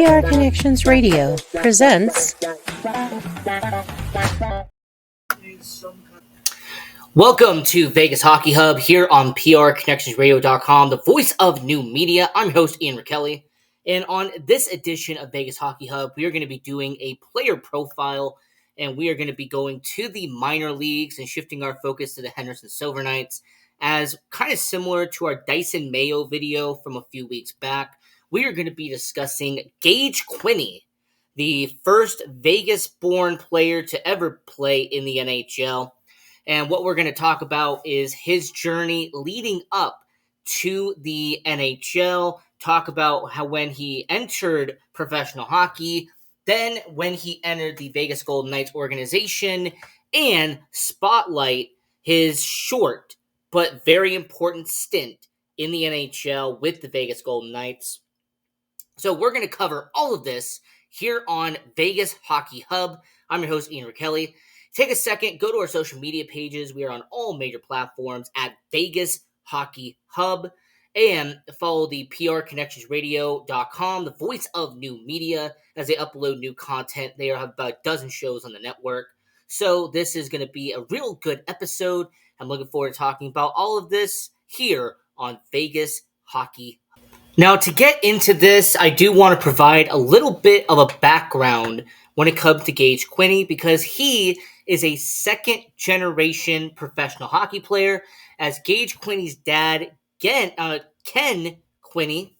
PR Connections Radio presents. Welcome to Vegas Hockey Hub here on PRConnectionsRadio.com, the voice of new media. I'm your host, Ian Rachiele, and on this edition of Vegas Hockey Hub, we are going to be doing a player profile, and we are going to be going to the minor leagues and shifting our focus to the Henderson Silver Knights, as kind of similar to our Dyson Mayo video from a few weeks back. We are going to be discussing Gage Quinney, the first Vegas-born player to ever play in the NHL. And what we're going to talk about is his journey leading up to the NHL, talk about how when he entered professional hockey, then when he entered the Vegas Golden Knights organization, and spotlight his short but very important stint in the NHL with the Vegas Golden Knights. So we're going to cover all of this here on Vegas Hockey Hub. I'm your host, Ian Rachiele. Take a second, go to our social media pages. We are on all major platforms at Vegas Hockey Hub. And follow the PRConnectionsRadio.com, the voice of new media, as they upload new content. They have about a dozen shows on the network. So this is going to be a real good episode. I'm looking forward to talking about all of this here on Vegas Hockey Hub. Now, to get into this, I do want to provide a little bit of a background when it comes to Gage Quinney, because he is a second-generation professional hockey player, as Gage Quinney's dad, Ken Quinney,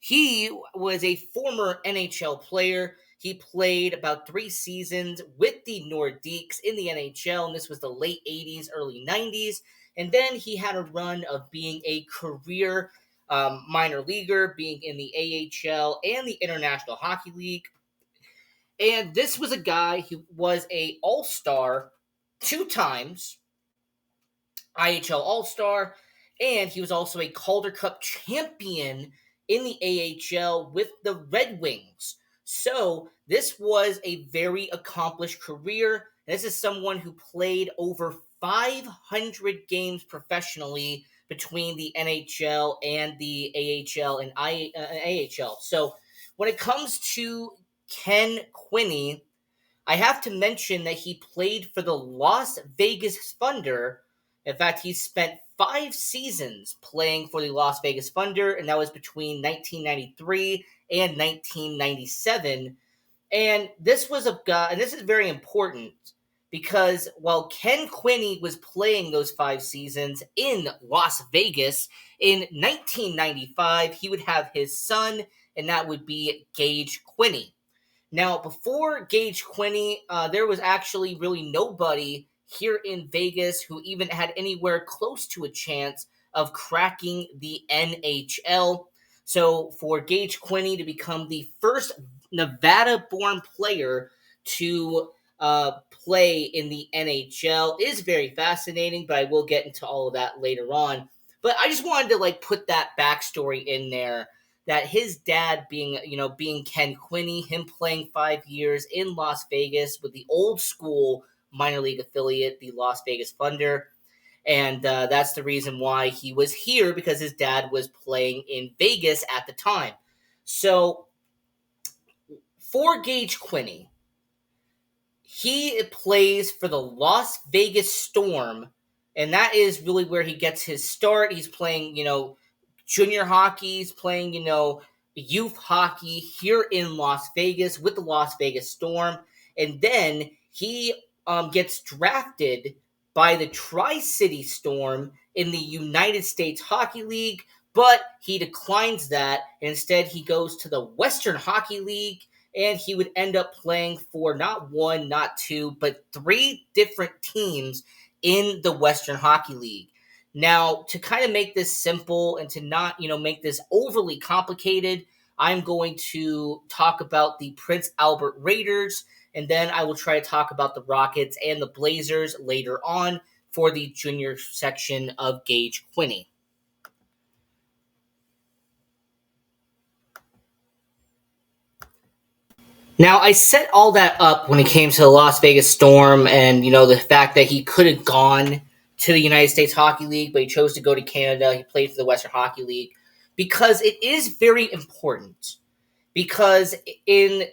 he was a former NHL player. He played about 3 seasons with the Nordiques in the NHL, and this was the late 80s, early 90s. And then he had a run of being a career minor leaguer, being in the AHL and the International Hockey League. And this was a guy who was a All-Star 2 times, IHL All-Star, and he was also a Calder Cup champion in the AHL with the Red Wings. So this was a very accomplished career. This is someone who played over 500 games professionally between the NHL and the AHL and AHL. So when it comes to Ken Quinney, I have to mention that he played for the Las Vegas Thunder. In fact, he spent 5 seasons playing for the Las Vegas Thunder, and that was between 1993 and 1997. And this was a guy, and this is very important, because while Ken Quinney was playing those 5 seasons in Las Vegas, in 1995, he would have his son, and that would be Gage Quinney. Now, before Gage Quinney, there was actually really nobody here in Vegas who even had anywhere close to a chance of cracking the NHL. So for Gage Quinney to become the first Nevada-born player to play in the NHL is very fascinating, but I will get into all of that later on. But I just wanted to put that backstory in there, that his dad being Ken Quinney, him playing 5 years in Las Vegas with the old school minor league affiliate, the Las Vegas Thunder. And that's the reason why he was here, because his dad was playing in Vegas at the time. So for Gage Quinney, he plays for the Las Vegas Storm, and that is really where he gets his start. He's playing, junior hockey, he's playing, youth hockey here in Las Vegas with the Las Vegas Storm. And then he gets drafted by the Tri-City Storm in the United States Hockey League, but he declines that, and instead he goes to the Western Hockey League, and he would end up playing for not 1, not 2, but 3 different teams in the Western Hockey League. Now, to kind of make this simple and to not, make this overly complicated, I'm going to talk about the Prince Albert Raiders, and then I will try to talk about the Rockets and the Blazers later on for the junior section of Gage Quinney. Now, I set all that up when it came to the Las Vegas Storm and, the fact that he could have gone to the United States Hockey League, but he chose to go to Canada. He played for the Western Hockey League. because it is very important. Because in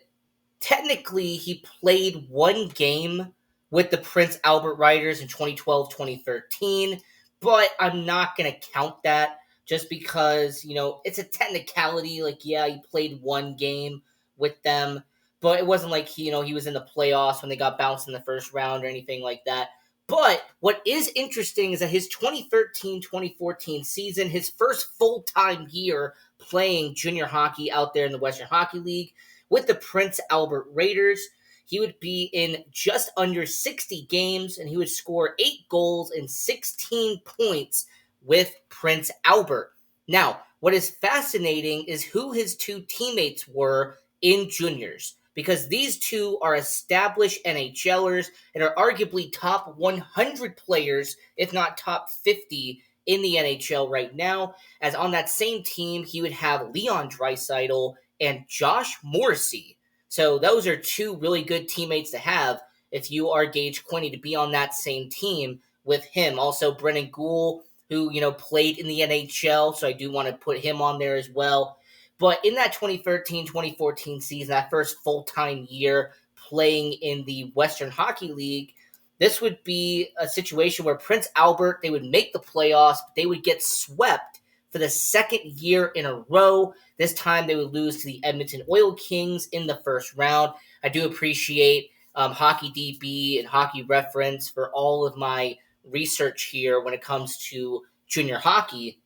technically, he played one game with the Prince Albert Riders in 2012, 2013, but I'm not going to count that just because, it's a technicality. Like, yeah, he played one game with them, but it wasn't like he was in the playoffs when they got bounced in the first round or anything like that. But what is interesting is that his 2013-2014 season, his first full-time year playing junior hockey out there in the Western Hockey League, with the Prince Albert Raiders, he would be in just under 60 games, and he would score 8 goals and 16 points with Prince Albert. Now, what is fascinating is who his two teammates were in juniors, because these two are established NHLers and are arguably top 100 players, if not top 50 in the NHL right now, as on that same team, he would have Leon Draisaitl and Josh Morrissey. So those are two really good teammates to have if you are Gage Quinney, to be on that same team with him. Also, Brennan Gould, who, played in the NHL, so I do want to put him on there as well. But in that 2013-2014 season, that first full-time year playing in the Western Hockey League, this would be a situation where Prince Albert, they would make the playoffs, but they would get swept for the second year in a row. This time they would lose to the Edmonton Oil Kings in the first round. I do appreciate Hockey DB and Hockey Reference for all of my research here when it comes to junior hockey.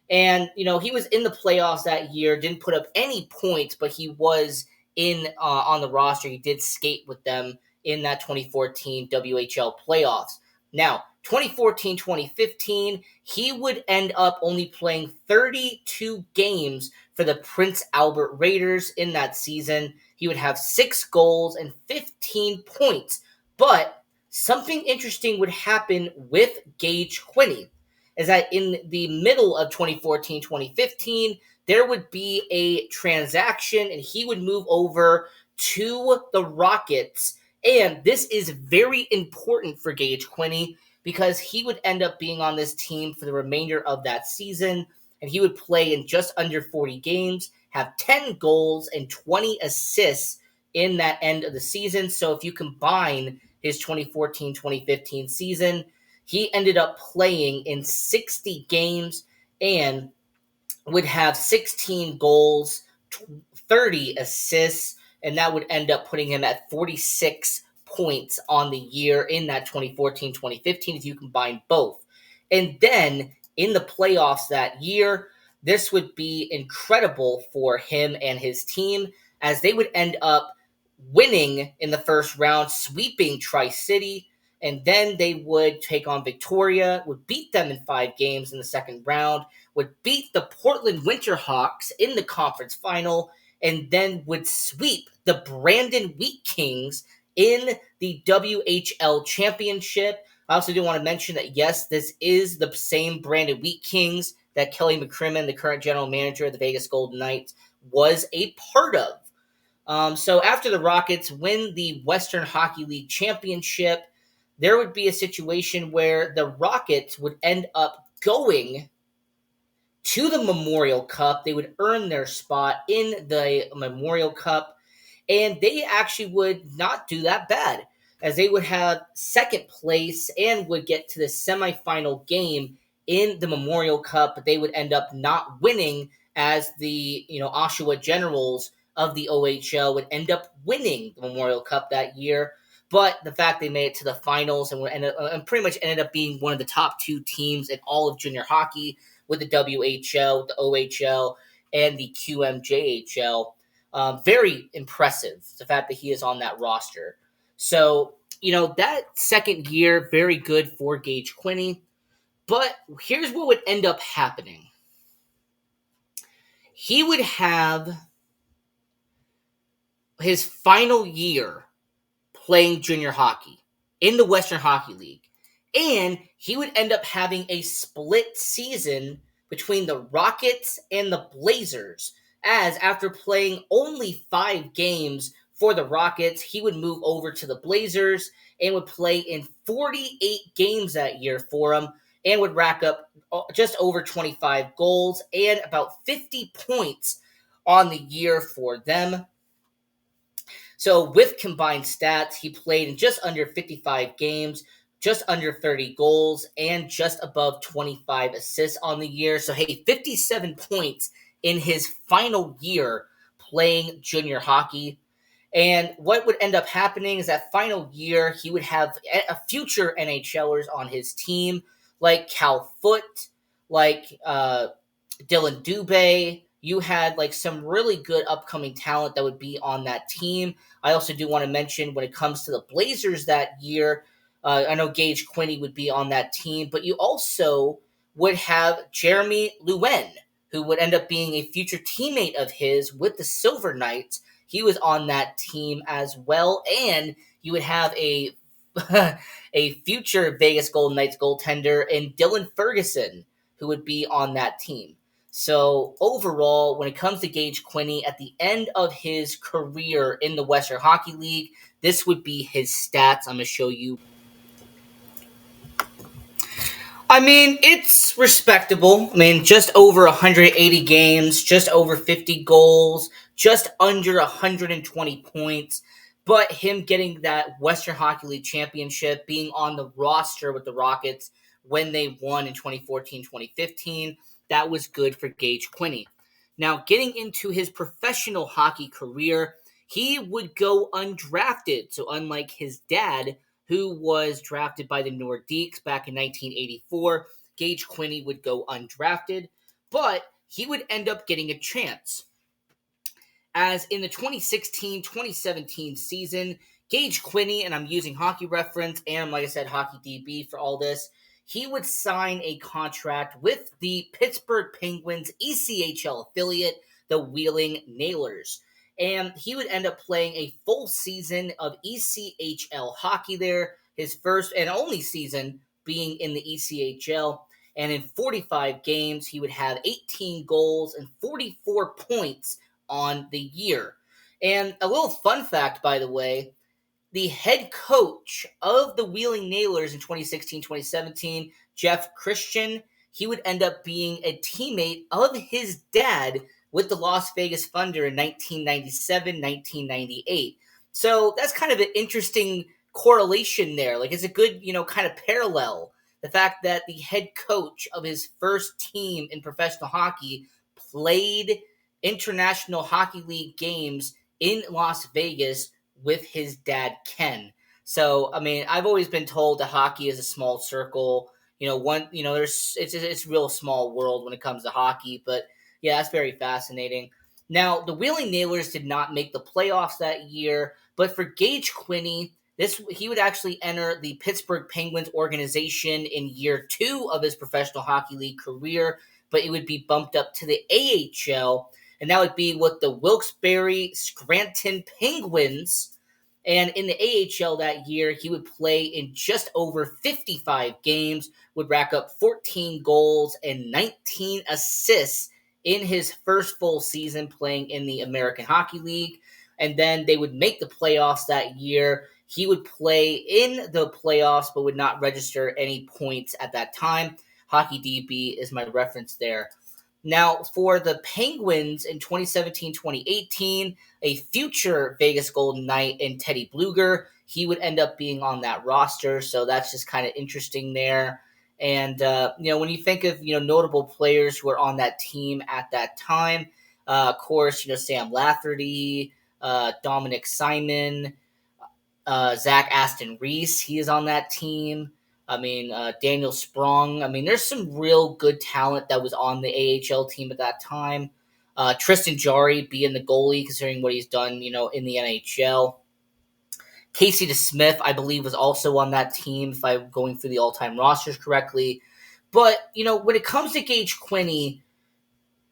And, he was in the playoffs that year, didn't put up any points, but he was on the roster. He did skate with them in that 2014 WHL playoffs. Now, 2014-2015, he would end up only playing 32 games for the Prince Albert Raiders in that season. He would have 6 goals and 15 points. But something interesting would happen with Gage Quinney, is that in the middle of 2014-2015, there would be a transaction and he would move over to the Rockets. And this is very important for Gage Quinney because he would end up being on this team for the remainder of that season, and he would play in just under 40 games, have 10 goals and 20 assists in that end of the season. So if you combine his 2014-2015 season, he ended up playing in 60 games and would have 16 goals, 30 assists, and that would end up putting him at 46 points on the year in that 2014-2015 if you combine both. And then in the playoffs that year, this would be incredible for him and his team, as they would end up winning in the first round, sweeping Tri-City, and then they would take on Victoria, would beat them in 5 games in the second round, would beat the Portland Winterhawks in the conference final, and then would sweep the Brandon Wheat Kings in the WHL championship. I also do want to mention that, yes, this is the same Brandon Wheat Kings that Kelly McCrimmon, the current general manager of the Vegas Golden Knights, was a part of. So after the Rockets win the Western Hockey League championship, there would be a situation where the Rockets would end up going to the Memorial Cup. They would earn their spot in the Memorial Cup, and they actually would not do that bad, as they would have second place and would get to the semifinal game in the Memorial Cup, but they would end up not winning, as the Oshawa Generals of the OHL would end up winning the Memorial Cup that year. But the fact they made it to the finals and pretty much ended up being one of the top 2 teams in all of junior hockey, with the WHL, the OHL, and the QMJHL. Very impressive, the fact that he is on that roster. So, that second year, very good for Gage Quinney. But here's what would end up happening. He would have his final year playing junior hockey in the Western Hockey League, and he would end up having a split season between the Rockets and the Blazers, as after playing only 5 games for the Rockets, he would move over to the Blazers and would play in 48 games that year for them, and would rack up just over 25 goals and about 50 points on the year for them. So with combined stats, he played in just under 55 games, just under 30 goals, and just above 25 assists on the year. So hey, 57 points in his final year playing junior hockey. And what would end up happening is that final year, he would have a future NHLers on his team, like Cal Foote, like Dylan Dubé. You had like some really good upcoming talent that would be on that team. I also do want to mention when it comes to the Blazers that year, I know Gage Quinney would be on that team, but you also would have Jeremy Lewin, who would end up being a future teammate of his with the Silver Knights. He was on that team as well, and you would have a a future Vegas Golden Knights goaltender in Dylan Ferguson, who would be on that team. So overall, when it comes to Gage Quinney, at the end of his career in the Western Hockey League, this would be his stats. I'm going to show you. I mean, it's respectable. I mean, just over 180 games, just over 50 goals, just under 120 points. But him getting that Western Hockey League championship, being on the roster with the Rockets when they won in 2014, 2015, that was good for Gage Quinney. Now, getting into his professional hockey career, he would go undrafted. So unlike his dad, who was drafted by the Nordiques back in 1984. Gage Quinney would go undrafted, but he would end up getting a chance. As in the 2016-2017 season, Gage Quinney, and I'm using Hockey Reference and, like I said, Hockey DB for all this, he would sign a contract with the Pittsburgh Penguins ECHL affiliate, the Wheeling Nailers. And he would end up playing a full season of ECHL hockey there, his first and only season being in the ECHL. And in 45 games, he would have 18 goals and 44 points on the year. And a little fun fact, by the way, the head coach of the Wheeling Nailers in 2016-2017, Jeff Christian, he would end up being a teammate of his dad with the Las Vegas Thunder in 1997-1998. So that's kind of an interesting correlation there. Like, it's a good, kind of parallel. The fact that the head coach of his first team in professional hockey played International Hockey League games in Las Vegas with his dad, Ken. So, I mean, I've always been told that hockey is a small circle. It's a real small world when it comes to hockey, but yeah, that's very fascinating. Now, the Wheeling Nailers did not make the playoffs that year, but for Gage Quinney, he would actually enter the Pittsburgh Penguins organization in year 2 of his professional hockey league career, but it would be bumped up to the AHL, and that would be with the Wilkes-Barre Scranton Penguins. And in the AHL that year, he would play in just over 55 games, would rack up 14 goals and 19 assists in his first full season playing in the American Hockey League. And then they would make the playoffs that year. He would play in the playoffs, but would not register any points at that time. Hockey DB is my reference there. Now, for the Penguins in 2017-2018, a future Vegas Golden Knight in Teddy Bluger, he would end up being on that roster, so that's just kind of interesting there. And, when you think of, notable players who are on that team at that time, of course, Sam Lafferty, Dominic Simon, Zach Aston Reese, he is on that team. I mean, Daniel Sprong. I mean, there's some real good talent that was on the AHL team at that time. Tristan Jarry being the goalie, considering what he's done, in the NHL. Casey DeSmith, I believe, was also on that team, if I'm going through the all-time rosters correctly. But, when it comes to Gage Quinney,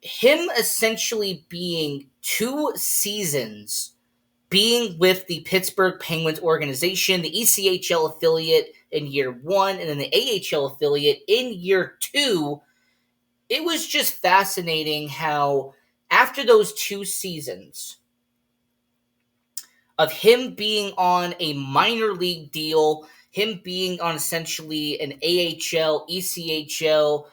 him essentially being 2 seasons being with the Pittsburgh Penguins organization, the ECHL affiliate in year 1, and then the AHL affiliate in year 2, it was just fascinating how after those 2 seasons, of him being on a minor league deal, him being on essentially an AHL, ECHL,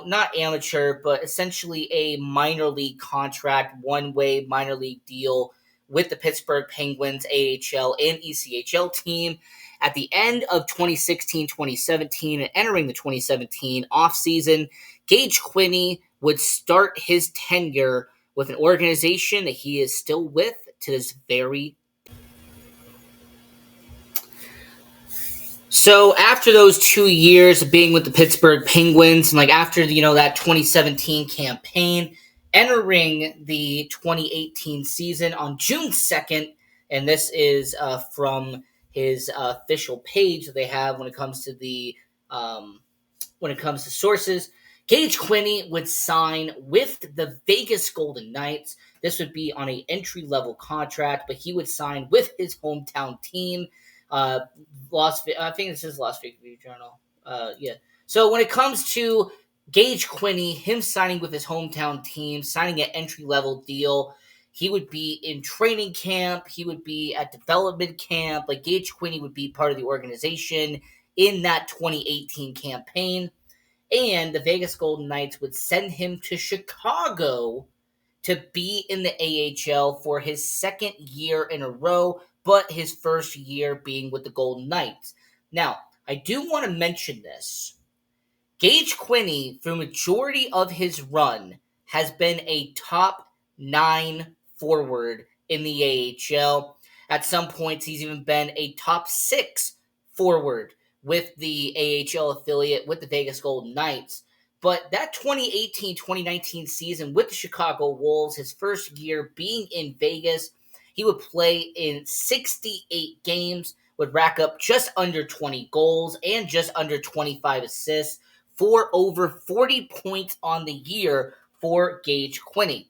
not amateur, but essentially a minor league contract, one-way minor league deal with the Pittsburgh Penguins AHL and ECHL team. At the end of 2016-2017 and entering the 2017 offseason, Gage Quinney would start his tenure with an organization that he is still with to this very. So after those 2 years of being with the Pittsburgh Penguins, and after that 2017 campaign, entering the 2018 season on June 2nd, and this is from his official page that they have when it comes to sources. Gage Quinney would sign with the Vegas Golden Knights. This would be on an entry-level contract, but he would sign with his hometown team. I think this is Las Vegas Journal. Yeah. So when it comes to Gage Quinney, him signing with his hometown team, signing an entry-level deal, he would be in training camp. He would be at development camp. Gage Quinney would be part of the organization in that 2018 campaign. And the Vegas Golden Knights would send him to Chicago to be in the AHL for his second year in a row, but his first year being with the Golden Knights. Now, I do want to mention this. Gage Quinney, for the majority of his run, has been a top 9 forward in the AHL. At some points, he's even been a top 6 forward with the AHL affiliate with the Vegas Golden Knights. But that 2018-2019 season with the Chicago Wolves, his first year being in Vegas, he would play in 68 games, would rack up just under 20 goals and just under 25 assists for over 40 points on the year for Gage Quinney.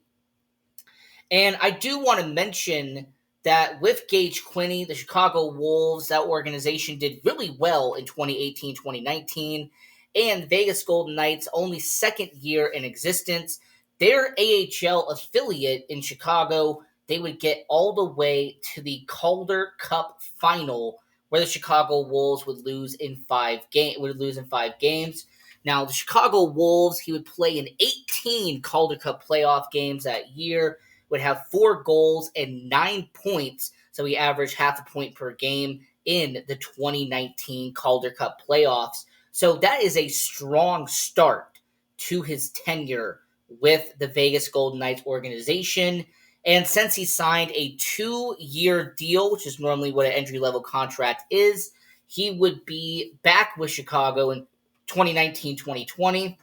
And I do want to mention that with Gage Quinney, the Chicago Wolves, that organization did really well in 2018-2019. And Vegas Golden Knights, only second year in existence, their AHL affiliate in Chicago, they would get all the way to the Calder Cup final, where the Chicago Wolves would lose in 5 games. Now, the Chicago Wolves, he would play in 18 Calder Cup playoff games that year, would have 4 goals and 9 points, so he averaged half a point per game in the 2019 Calder Cup playoffs. So that is a strong start to his tenure with the Vegas Golden Knights organization. And since he signed a 2-year deal, which is normally what an entry-level contract is, he would be back with Chicago in 2019-2020.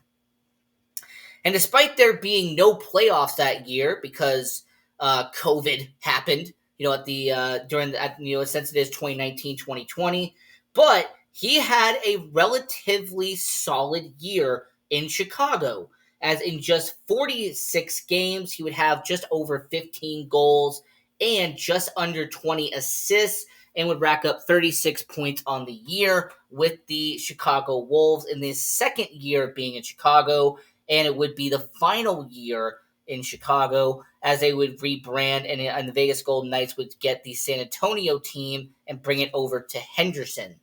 And despite there being no playoffs that year because COVID happened, since it is 2019-2020, but he had a relatively solid year in Chicago, as in just 46 games, he would have just over 15 goals and just under 20 assists, and would rack up 36 points on the year with the Chicago Wolves in his second year being in Chicago. And it would be the final year in Chicago as they would rebrand, and the Vegas Golden Knights would get the San Antonio team and bring it over to Henderson.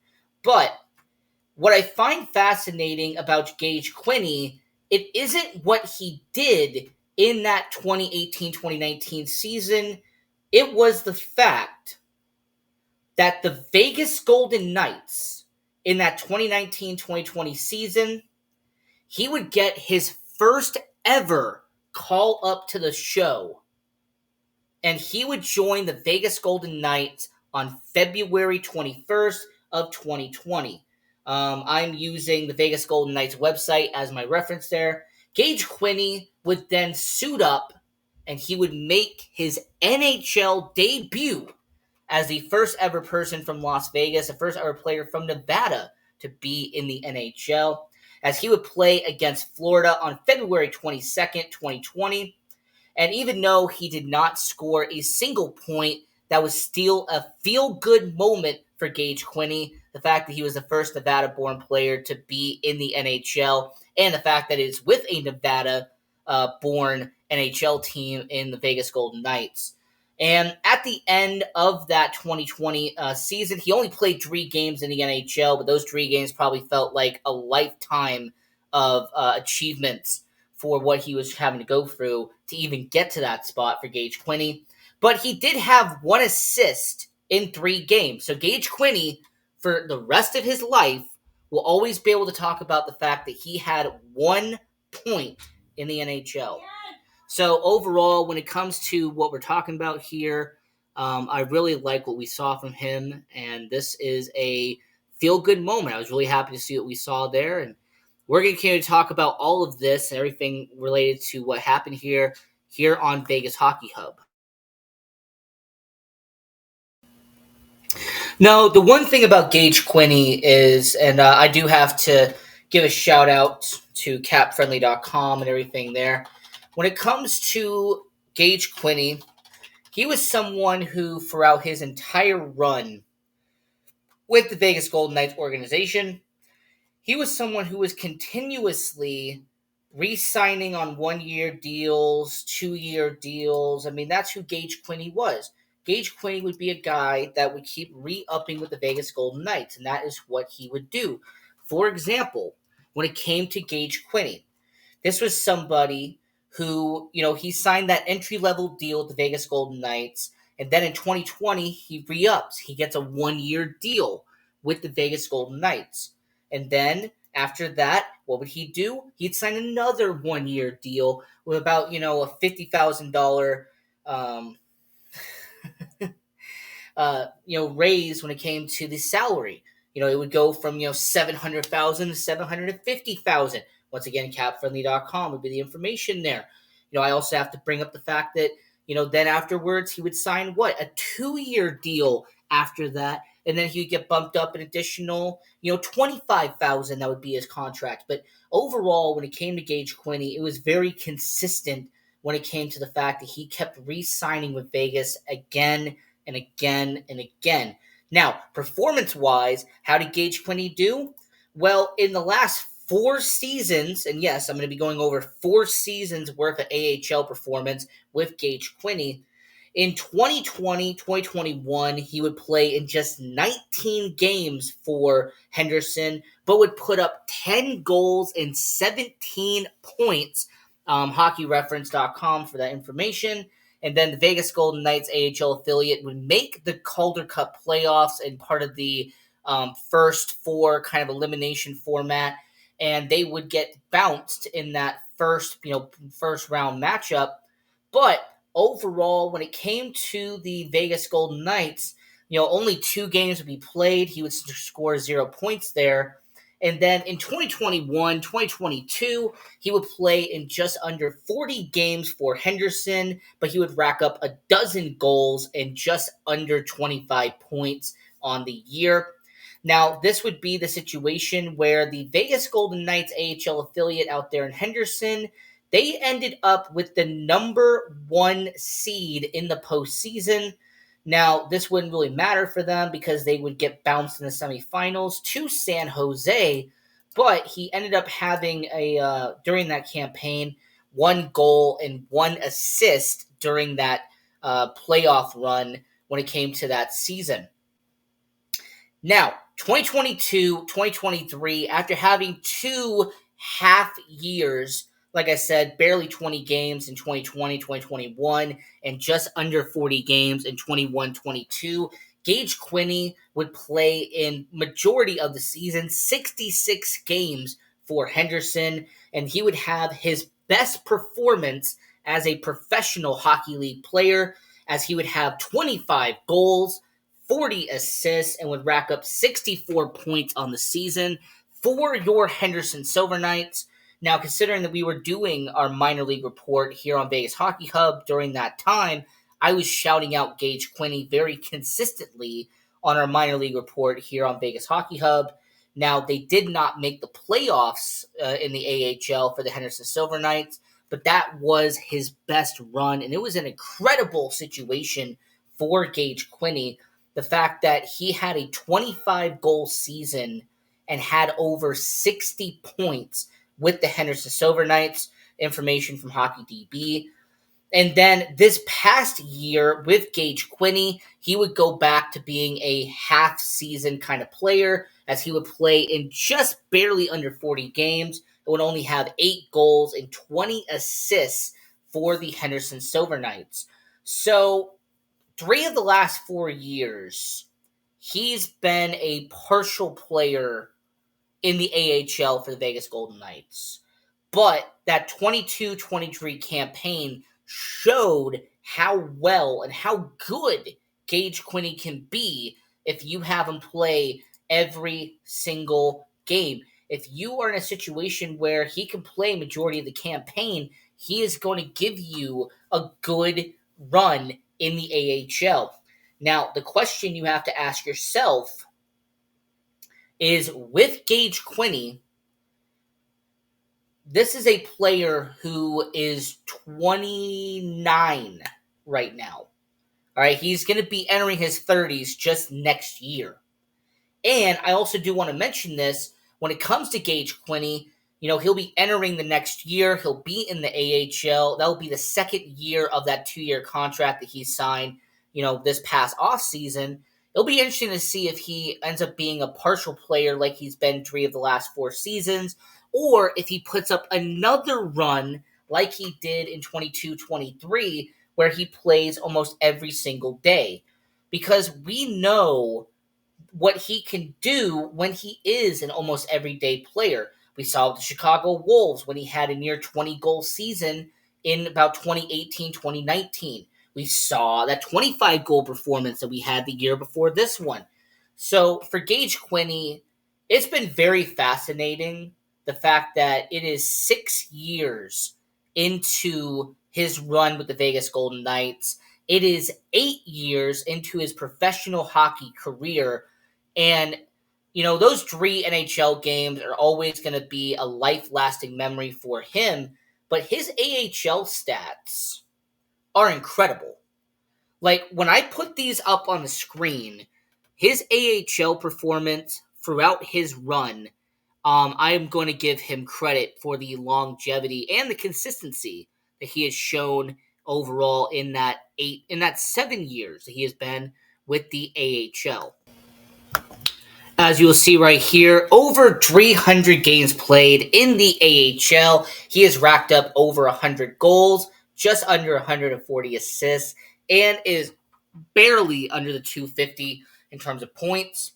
But what I find fascinating about Gage Quinney, it isn't what he did in that 2018-2019 season. It was the fact that the Vegas Golden Knights in that 2019-2020 season, he would get his first ever call up to the show, and he would join the Vegas Golden Knights on February 21st of 2020. I'm using the Vegas Golden Knights website as my reference there. Gage Quinney would then suit up, and he would make his NHL debut as the first ever person from Las Vegas, the first ever player from Nevada to be in the NHL, as he would play against Florida on February 22nd, 2020. And even though he did not score a single point, that was still a feel-good moment for Gage Quinney. The fact that he was the first Nevada-born player to be in the NHL, and the fact that it's with a Nevada-born NHL team in the Vegas Golden Knights. And at the end of that 2020 season, he only played 3 games in the NHL, but those 3 games probably felt like a lifetime of achievements for what he was having to go through to even get to that spot for Gage Quinney. But he did have 1 assist in 3 games. So Gage Quinney, for the rest of his life, will always be able to talk about the fact that he had 1 point in the NHL. So overall, when it comes to what we're talking about here, I really like what we saw from him, and this is a feel-good moment. I was really happy to see what we saw there, and we're going to continue to talk about all of this and everything related to what happened here on Vegas Hockey Hub. No, the one thing about Gage Quinney is, and I do have to give a shout out to capfriendly.com and everything there. When it comes to Gage Quinney, he was someone who, throughout his entire run with the Vegas Golden Knights organization, he was someone who was continuously re-signing on 1-year deals, 2-year deals. I mean, that's who Gage Quinney was. Gage Quinney would be a guy that would keep re-upping with the Vegas Golden Knights, and that is what he would do. For example, when it came to Gage Quinney, this was somebody who, he signed that entry-level deal with the Vegas Golden Knights, and then in 2020, he re-ups. He gets a 1-year deal with the Vegas Golden Knights. And then after that, what would he do? He'd sign another 1-year deal with about, a $50,000 raise when it came to the salary. It would go from, 700,000 to 750,000. Once again, capfriendly.com would be the information there. I also have to bring up the fact that, then afterwards he would sign a 2-year deal after that. And then he would get bumped up an additional, 25,000. That would be his contract. But overall, when it came to Gage Quinney, it was very consistent when it came to the fact that he kept re-signing with Vegas again and again and again. Now, performance-wise, how did Gage Quinney do? Well, in the last 4 seasons, and yes, I'm going to be going over 4 seasons worth of AHL performance with Gage Quinney. In 2020, 2021, he would play in just 19 games for Henderson, but would put up 10 goals and 17 points. HockeyReference.com for that information. And then the Vegas Golden Knights AHL affiliate would make the Calder Cup playoffs and part of the first 4 kind of elimination format, and they would get bounced in that first round matchup. But overall, when it came to the Vegas Golden Knights, only 2 games would be played. He would score 0 points there. And then in 2021, 2022, he would play in just under 40 games for Henderson, but he would rack up a dozen goals and just under 25 points on the year. Now, this would be the situation where the Vegas Golden Knights AHL affiliate out there in Henderson, they ended up with the number 1 seed in the postseason. Now, this wouldn't really matter for them because they would get bounced in the semifinals to San Jose, but he ended up having during that campaign, 1 goal and 1 assist during that playoff run when it came to that season. Now, 2022, 2023, after having 2 half years, like I said, barely 20 games in 2020, 2021, and just under 40 games in 21-22, Gage Quinney would play in majority of the season, 66 games for Henderson, and he would have his best performance as a professional hockey league player, as he would have 25 goals, 40 assists, and would rack up 64 points on the season for your Henderson Silver Knights. Now, considering that we were doing our minor league report here on Vegas Hockey Hub during that time, I was shouting out Gage Quinney very consistently on our minor league report here on Vegas Hockey Hub. Now, they did not make the playoffs in the AHL for the Henderson Silver Knights, but that was his best run, and it was an incredible situation for Gage Quinney. The fact that he had a 25-goal season and had over 60 points with the Henderson Silver Knights, information from HockeyDB. And then this past year with Gage Quinney, he would go back to being a half season kind of player as he would play in just barely under 40 games. It would only have 8 goals and 20 assists for the Henderson Silver Knights. So 3 of the last 4 years, he's been a partial player in the AHL for the Vegas Golden Knights. But that 22-23 campaign showed how well and how good Gage Quinney can be if you have him play every single game. If you are in a situation where he can play majority of the campaign, he is going to give you a good run in the AHL. Now, the question you have to ask yourself is, with Gage Quinney, this is a player who is 29 right now. All right, he's going to be entering his 30s just next year. And I also do want to mention this, when it comes to Gage Quinney, he'll be entering the next year. He'll be in the AHL. That'll be the second year of that 2-year contract that he signed, this past offseason. It'll be interesting to see if he ends up being a partial player like he's been 3 of the last 4 seasons, or if he puts up another run like he did in 22-23, where he plays almost every single day. Because we know what he can do when he is an almost everyday player. We saw with the Chicago Wolves when he had a near 20-goal season in about 2018-2019. We saw that 25-goal performance that we had the year before this one. So for Gage Quinney, it's been very fascinating, the fact that it is 6 years into his run with the Vegas Golden Knights. It is 8 years into his professional hockey career. And, those 3 NHL games are always going to be a life-lasting memory for him. But his AHL stats are incredible. Like, when I put these up on the screen, his AHL performance throughout his run, I am going to give him credit for the longevity and the consistency that he has shown overall in that 7 years that he has been with the AHL. As you will see right here, over 300 games played in the AHL. He has racked up over 100 goals, just under 140 assists, and is barely under the 250 in terms of points.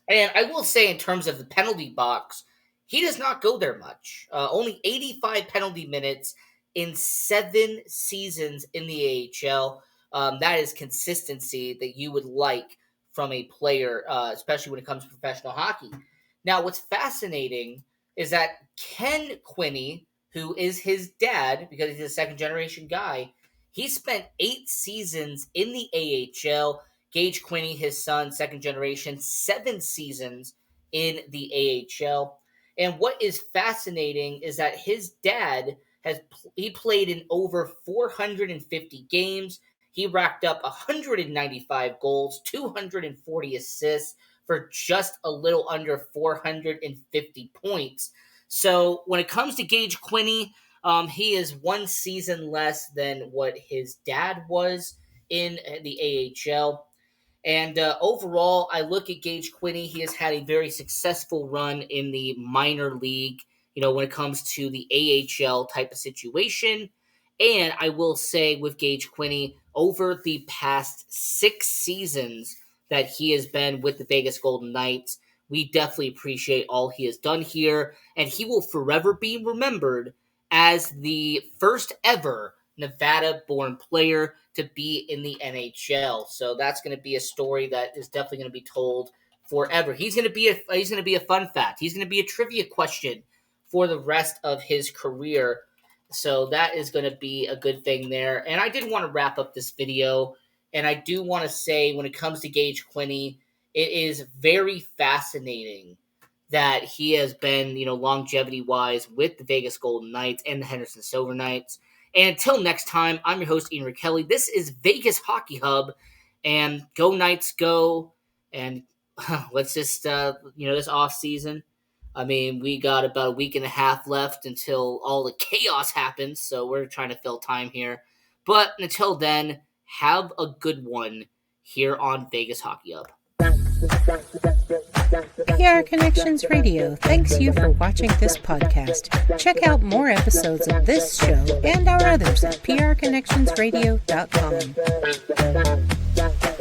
And I will say, in terms of the penalty box, he does not go there much. Only 85 penalty minutes in 7 seasons in the AHL. That is consistency that you would like from a player, especially when it comes to professional hockey. Now, what's fascinating is that Ken Quinney, who is his dad, because he's a second-generation guy, he spent 8 seasons in the AHL. Gage Quinney, his son, second generation, 7 seasons in the AHL. And what is fascinating is that his dad he played in over 450 games. He racked up 195 goals, 240 assists for just a little under 450 points. So when it comes to Gage Quinney, he is 1 season less than what his dad was in the AHL. And overall, I look at Gage Quinney. He has had a very successful run in the minor league, when it comes to the AHL type of situation. And I will say with Gage Quinney, over the past 6 seasons that he has been with the Vegas Golden Knights, we definitely appreciate all he has done here. And he will forever be remembered as the first ever Nevada-born player to be in the NHL. So that's going to be a story that is definitely going to be told forever. He's going to be a fun fact. He's going to be a trivia question for the rest of his career. So that is going to be a good thing there. And I did want to wrap up this video, and I do want to say, when it comes to Gage Quinney, it is very fascinating that he has been, longevity-wise with the Vegas Golden Knights and the Henderson Silver Knights. And until next time, I'm your host, Ian Rachiele. This is Vegas Hockey Hub, and go Knights, go. And let's just, this off season, we got about a week and a half left until all the chaos happens, so we're trying to fill time here. But until then, have a good one here on Vegas Hockey Up. PR Connections Radio thanks you for watching this podcast. Check out more episodes of this show and our others at prconnectionsradio.com.